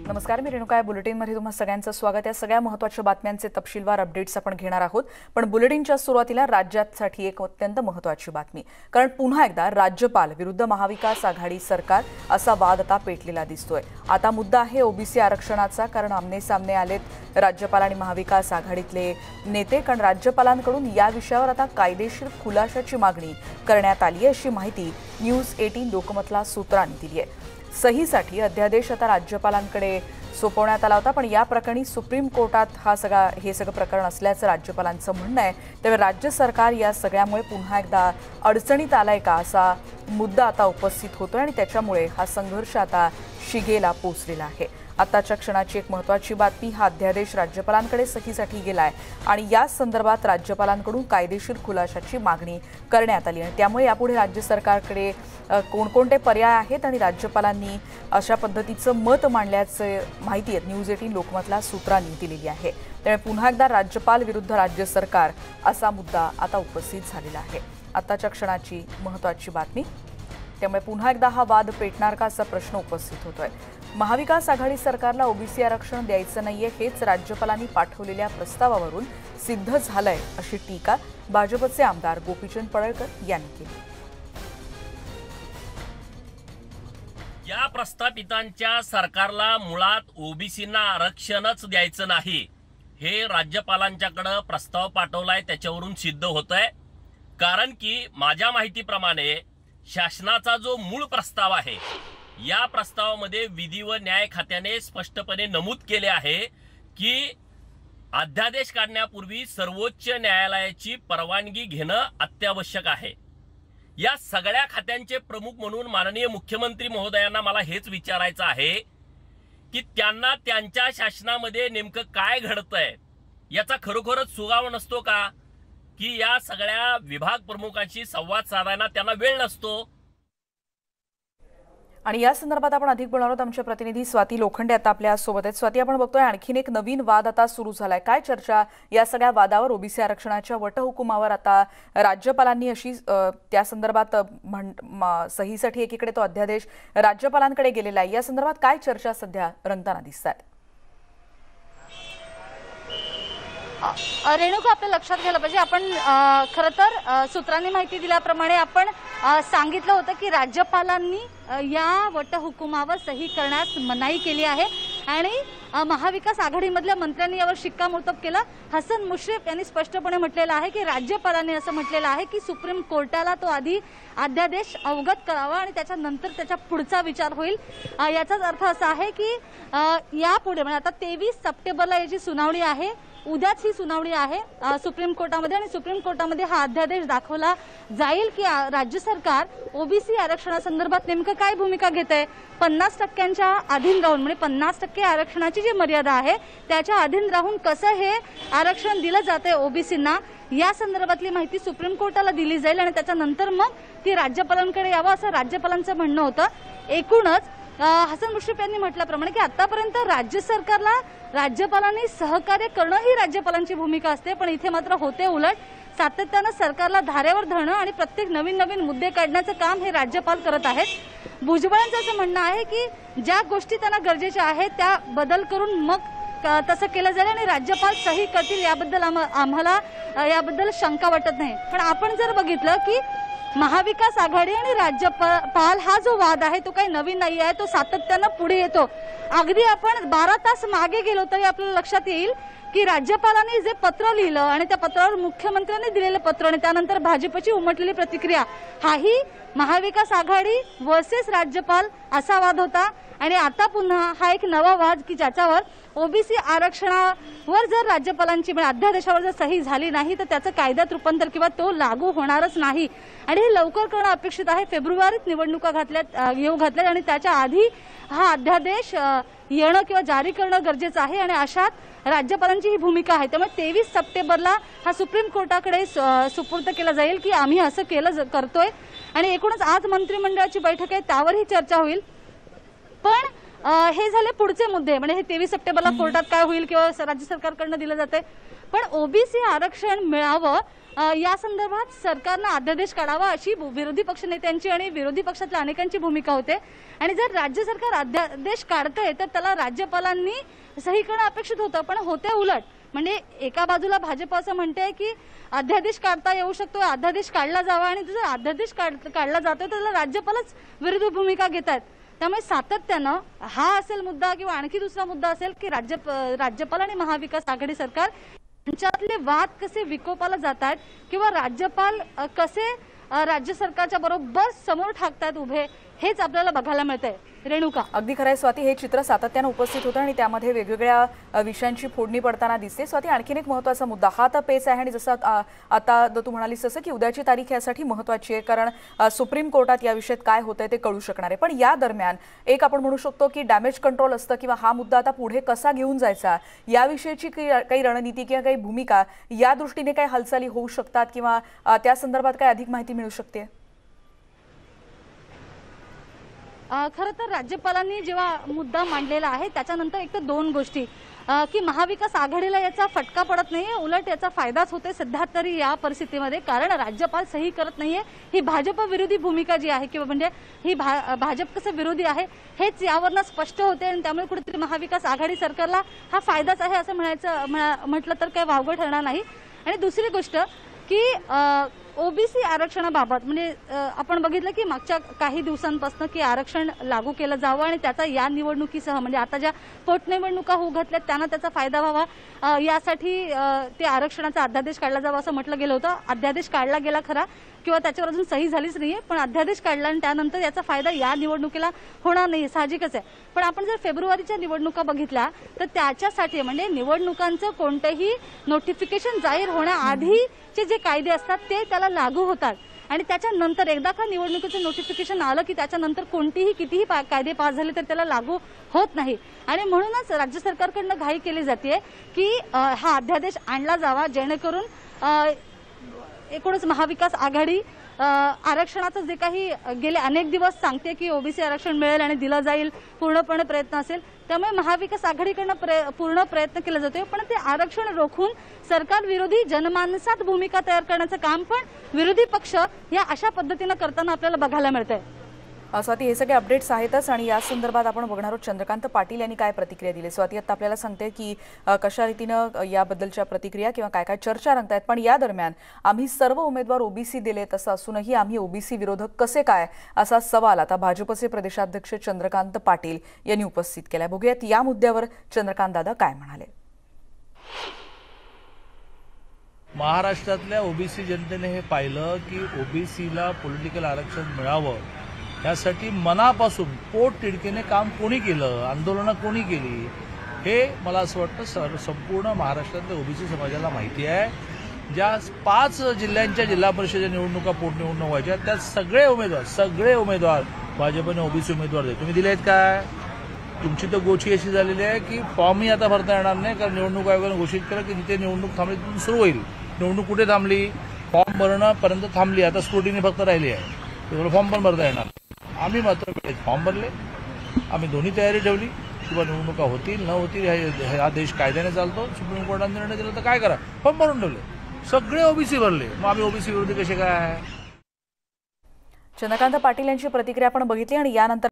नमस्कार, मी रेणुका. बुलेटिनमध्ये तुम्हा सगळ्यांचं स्वागत आहे. सगळ्या महत्त्वाच्या बातम्यांचे तपशीलवार अपडेट्स आपण घेणार आहोत. पण बुलेटिनच्या सुरुवातीला राज्यासाठी एक अत्यंत महत्त्वाची बातमी. कारण पुन्हा एकदा राज्यपाल विरुद्ध महाविकास आघाडी सरकार असा वाद आता पेटलेला दिसतोय. आता मुद्दा आहे ओबीसी आरक्षणाचा. कारण आमने सामने आलेत राज्यपाल आणि महाविकास आघाडीतले नेते. कारण राज्यपालांकडून या विषयावर आता कायदेशीर खुलाशाची मागणी करण्यात आली आहे, अशी माहिती न्यूज 18 लोकमतला सूत्रांनी दिली आहे. सहीसाठी अध्यादेश आता राज्यपालांकडे सोपवण्यात आला होता, पण या प्रकरणी सुप्रीम कोर्टात हे सगळं प्रकरण असल्याचं राज्यपालांचं म्हणणं आहे. त्यामुळे राज्य सरकार या सगळ्यामुळे पुन्हा एकदा अडचणीत आलंय का, असा मुद्दा आता उपस्थित होतोय आणि त्याच्यामुळे हा संघर्ष आता शिगेला पोहोचलेला आहे. आताच्या क्षणाची एक महत्त्वाची बातमी. हा अध्यादेश राज्यपालांकडे सहीसाठी गेलाय आणि या संदर्भात राज्यपालांकडून कायदेशीर खुलाशाची मागणी करण्यात आली. आणि त्यामुळे यापुढे राज्य सरकारकडे कोणकोणते पर्याय आहेत आणि राज्यपालांनी अशा पद्धतीचं मत मांडल्याचं माहिती आहे न्यूज 18 लोकमतला सूत्रांनी दिलेली आहे. त्यामुळे पुन्हा एकदा राज्यपाल विरुद्ध राज्य सरकार असा मुद्दा आता उपस्थित झालेला आहे. आताच्या क्षणाची महत्त्वाची बातमी. त्यामुळे पुन्हा एकदा हा वाद पेटणार का, असा प्रश्न उपस्थित होतोय. महाविकास आघाडी सरकारला ओबीसी आरक्षण द्यायचं नाहीये, हेच राज्यपालांनी पाठवलेल्या प्रस्तावावरून सिद्ध झालंय, अशी टीका भाजपचे आमदार गोपीचंद पडळकर यांनी केली. या प्रस्थापितांच्या सरकारला मुळात ओबीसींना आरक्षणच द्यायचं नाही, हे राज्यपालांच्याकडे प्रस्ताव पाठवलाय त्याच्यावरून सिद्ध होतंय. कारण की माझ्या माहितीप्रमाणे शासनाचा जो मूळ प्रस्ताव आहे, या प्रस्तावामध्ये विधी व न्याय खात्याने स्पष्टपणे नमूद केले आहे की अध्यादेश काढण्यापूर्वी सर्वोच्च न्यायालयाची परवानगी घेणं अत्यावश्यक आहे. या सगळ्या खात्यांचे प्रमुख म्हणून माननीय मुख्यमंत्री महोदयांना मला हेच विचारायचं आहे की त्यांना त्यांच्या शासनामध्ये नेमकं काय घडतंय याचा खरोखरच सुगावा नसतो का, की या सगळ्या विभाग प्रमुखांशी संवाद साधायला त्यांना वेळ नसतो. आणि या संदर्भात आपण अधिक बोलणार आहोत. आमच्या प्रतिनिधी स्वाती लोखंडे आता आपल्या सोबत आहेत. स्वाती, आपण बघतोय आणखीन एक नवीन वाद आता सुरू झालाय. काय चर्चा या सगळ्या वादावर, ओबीसी आरक्षणाच्या वटहुकुमावर आता राज्यपालांनी अशी त्या संदर्भात सहीसाठी एकीकडे तो अध्यादेश राज्यपालांकडे गेलेला आहे. या संदर्भात काय चर्चा सध्या रंगताना दिसतात? रेणुका, आपल्या लक्षात घ्यायला पाहिजे, आपण खरं तर सूत्रांनी माहिती दिल्याप्रमाणे आपण सांगितलं होतं की राज्यपालांनी या वटहुकुमावर सही करण्यास मनाई केली आहे आणि महाविकास आघाडीमधल्या मंत्र्यांनी यावर शिक्कामोर्तब केलं. हसन मुश्रीफ यांनी स्पष्टपणे म्हटलेलं आहे की राज्यपालांनी असं म्हटलेलं आहे की सुप्रीम कोर्टाला तो आधी अध्यादेश अवगत करावा आणि त्याच्यानंतर त्याच्या पुढचा विचार होईल. याचाच अर्थ असा आहे की यापुढे म्हणजे आता 23 सप्टेंबरला याची सुनावणी आहे. उद्याच ही सुनावणी आहे सुप्रीम कोर्टामध्ये आणि सुप्रीम कोर्टामध्ये हा अध्यादेश दाखवला जाईल की राज्य सरकार ओबीसी आरक्षणासंदर्भात नेमकं काय भूमिका घेत आहे. 50% अधीन राहून म्हणजे 50% आरक्षणाची जी मर्यादा आहे त्याच्या अधीन राहून कसं हे आरक्षण दिलं जातंय ओबीसींना, या संदर्भातली माहिती सुप्रीम कोर्टाला दिली जाईल आणि त्याच्यानंतर मग ती राज्यपालांकडे यावं, असं राज्यपालांचं म्हणणं होतं. एकूणच हसन मुश्रीफ यांनी म्हटल्याप्रमाणे की आतापर्यंत राज्य सरकारला राज्यपालांनी सहकार्य करणं ही राज्यपालांची भूमिका असते, पण इथे मात्र होते उलट. सातत्यानं सरकारला धारेवर धरणं आणि प्रत्येक नवीन मुद्दे काढण्याचं काम हे राज्यपाल करत आहेत. भुजबळांचं असं म्हणणं आहे की ज्या गोष्टी त्यांना गरजेच्या आहेत त्या बदल करून मग तसं केलं जाईल आणि राज्यपाल सही करतील याबद्दल आम्हाला याबद्दल शंका वाटत नाही. पण आपण जर बघितलं की महाविकास आघाडी आणि राज्यपाल हा जो वाद आहे तो काही नवीन नाही आहे, तो सातत्यानं पुढे येतो. अगदी आपण 12 तास मागे गेलो तरी आपल्याला लक्षात येईल की राज्यपालांनी जे पत्र लिहिलं आणि त्या पत्रावर मुख्यमंत्र्यांनी दिलेलं पत्र आणि त्यानंतर भाजपची उमटलेली प्रतिक्रिया, हाही महाविकास आघाडी वर्सेस राज्यपाल असा वाद होता. आणि आता पुन्हा हा एक नवा वाद की ज्याच्यावर ओबीसी आरक्षणावर जर राज्यपालांची म्हणजे अध्यादेशावर जर सही झाली नाही तर त्याचं कायद्यात रूपांतर किंवा तो लागू होणारच नाही आणि हे लवकर करणं अपेक्षित आहे. फेब्रुवारीत निवडणुका येऊ घातल्यात आणि त्याच्या आधी हा अध्यादेश येणं किंवा जारी करणं गरजेचं आहे आणि अशात राज्यपालांची ही भूमिका आहे. त्यामुळे 23 सप्टेंबरला हा सुप्रीम कोर्टाकडे सुपूर्द केला जाईल की आम्ही असं करतोय आणि एकूणच आज मंत्रिमंडळाची बैठक आहे, त्यावरही चर्चा होईल. पण हे झाले पुढचे मुद्दे, म्हणजे हे 23 सप्टेंबरला कोर्टात काय होईल किंवा राज्य सरकारकडनं दिलं जाते. पण ओबीसी आरक्षण मिळावं या संदर्भात सरकारनं अध्यादेश काढावा अशी विरोधी पक्षनेत्यांची आणि विरोधी पक्षातल्या अनेकांची भूमिका होते। आणि जर राज्य सरकार अध्यादेश काढतंय तर त्याला राज्यपालांनी सही करणं अपेक्षित होतं, पण होते उलट। म्हणजे एका बाजूला भाजप असं म्हणते की अध्यादेश काढता येऊ शकतो, अध्यादेश काढला जावा, आणि जर अध्यादेश काढला जातोय तर त्याला राज्यपालच विरोधी भूमिका घेतात। त्यामुळे सातत्यानं हा असेल मुद्दा किंवा आणखी दुसरा मुद्दा असेल की राज्यपाल आणि महाविकास आघाडी सरकार यांच्यातले वाद कसे विकोपाला जातात किंवा राज्यपाल कसे राज्य सरकारच्या बरोबर समोर ठाकतात उभे, हेच आपल्याला बघायला मिळतंय। रेणुका, अगदी खरंय स्वाती, हे चित्र सातत्यानं उपस्थित होतं आणि त्यामध्ये वेगवेगळ्या विषयांची फोडणी पडताना दिसते। स्वाती, आणखीन एक महत्त्वाचा मुद्दा हा तर पेच आहे आणि जसं आता तू म्हणालीस तसं की उद्याची तारीख यासाठी महत्त्वाची आहे, कारण सुप्रीम कोर्टात या विषयात काय होतंय ते कळू शकणार आहे। पण या दरम्यान एक आपण म्हणू शकतो की डॅमेज कंट्रोल असतं किंवा हा मुद्दा आता पुढे कसा घेऊन जायचा याविषयीची काही रणनीती किंवा काही भूमिका या दृष्टीने काही हालचाली होऊ शकतात किंवा त्या संदर्भात काय अधिक माहिती मिळू शकते? खरं तर राज्यपालांनी जेव्हा मुद्दा मांडलेला आहे त्याच्यानंतर एक तर दोन गोष्टी की महाविकास आघाडीला याचा फटका पडत नाहीये, उलट याचा फायदाच होतोय सध्या तरी या परिस्थितीमध्ये, कारण राज्यपाल सही करत नाहीये। ही भाजप विरोधी भूमिका जी आहे किंवा म्हणजे ही भाजप कसं विरोधी आहे हेच यावरनं स्पष्ट होते आणि त्यामुळे कुठेतरी महाविकास आघाडी सरकारला हा फायदाच आहे असं म्हटलं तर काही वावगं ठरणार नाही। आणि दुसरी गोष्ट की ओबीसी आरक्षणाबाबत म्हणजे आपण बघितलं की मागच्या काही दिवसांपासून की आरक्षण लागू केलं जावं आणि त्याचा या निवडणुकीसह म्हणजे आता ज्या पोटनिवडणुका होऊ घातल्यात त्यांना त्याचा फायदा व्हावा यासाठी ते आरक्षणाचा अध्यादेश काढला जावा असं म्हटलं गेलं होतं। अध्यादेश काढला गेला खरा किंवा त्याच्यावर अजून सही झालीच नाहीये, पण अध्यादेश काढला आणि त्यानंतर याचा फायदा या निवडणुकीला होणार नाही, साहजिकच आहे। पण आपण जर फेब्रुवारीच्या निवडणुका बघितल्या तर त्याच्यासाठी म्हणजे निवडणुकांचं कोणतेही नोटिफिकेशन जाहीर होण्याआधीचे जे कायदे असतात ते त्याला लागू होतात आणि त्याच्यानंतर एकदा का निवडणुकीचं नोटिफिकेशन आलं की त्याच्यानंतर कोणतीही कितीही कायदे पास झाले तर त्याला लागू होत नाही। आणि म्हणूनच राज्य सरकारकडनं घाई केली जाते की हा अध्यादेश आणला जावा जेणेकरून एकूणच महाविकास आघाडी आरक्षणाचं जे काही गेले अनेक दिवस सांगते की ओबीसी आरक्षण मिळेल आणि दिलं जाईल, पूर्णपणे प्रयत्न असेल, त्यामुळे महाविकास आघाडीकडनं पूर्ण प्रयत्न केला जातोय, पण ते आरक्षण रोखून सरकार विरोधी जनमानसात भूमिका तयार करण्याचं काम पण विरोधी पक्ष या अशा पद्धतीनं करताना आपल्याला बघायला मिळतंय। स्वाती, हे सगळे अपडेट्स आहेतच आणि या संदर्भात आपण बघणार आहोत चंद्रकांत पाटील यांनी काय प्रतिक्रिया दिली। स्वाती आता आपल्याला सांगते की कशा रीतीनं याबद्दलच्या प्रतिक्रिया किंवा काय काय चर्चा रंगतायत, पण या दरम्यान आम्ही सर्व उमेदवार ओबीसी दिलेत असं असूनही आम्ही ओबीसी विरोधक कसे काय असा सवाल आता भाजपचे प्रदेशाध्यक्ष चंद्रकांत पाटील यांनी उपस्थित केलाय। बघूयात या मुद्द्यावर चंद्रकांत दादा काय म्हणाले। महाराष्ट्रातल्या ओबीसी जनतेने हे पाहिलं की ओबीसीला पॉलिटिकल आरक्षण मिळावं यासाठी मनापासून पोट तिडकीने काम कोणी केलं, आंदोलनं कोणी केली, हे मला असं वाटतं संपूर्ण महाराष्ट्रातल्या ओबीसी समाजाला माहिती आहे। ज्या 5 जिल्ह्यांच्या जिल्हा परिषद निवडणुका पोटनिवडणुका व्हायच्या त्यात सगळे उमेदवार भाजपने ओबीसी उमेदवार दिले। तुम्ही दिले आहेत काय? तुमची तर गोची अशी झालेली आहे की फॉर्मही आता भरता येणार नाही, कारण निवडणूक आयोगाने घोषित केलं की जिथे निवडणूक थांबली तिथून सुरू होईल। निवडणूक कुठे थांबली? फॉर्म भरणंपर्यंत थांबली, आता स्क्रुटिनी फक्त राहिली आहे, तेवढं फॉर्म पण भरता येणार। आम्ही मात्र फॉर्म भरले, आम्ही दोन्ही तयारी ठेवली किंवा निवडणुका होतील न होतील हा देश कायद्याने चालतो, सुप्रीम कोर्टाने निर्णय दिला तर काय करा, फॉर्म भरून ठेवले, सगळे ओबीसी भरले, मग आम्ही ओबीसी विरोधी कसे काय? चंद्रकांत पाटील यांची प्रतिक्रिया आपण बघितली आणि यानंतर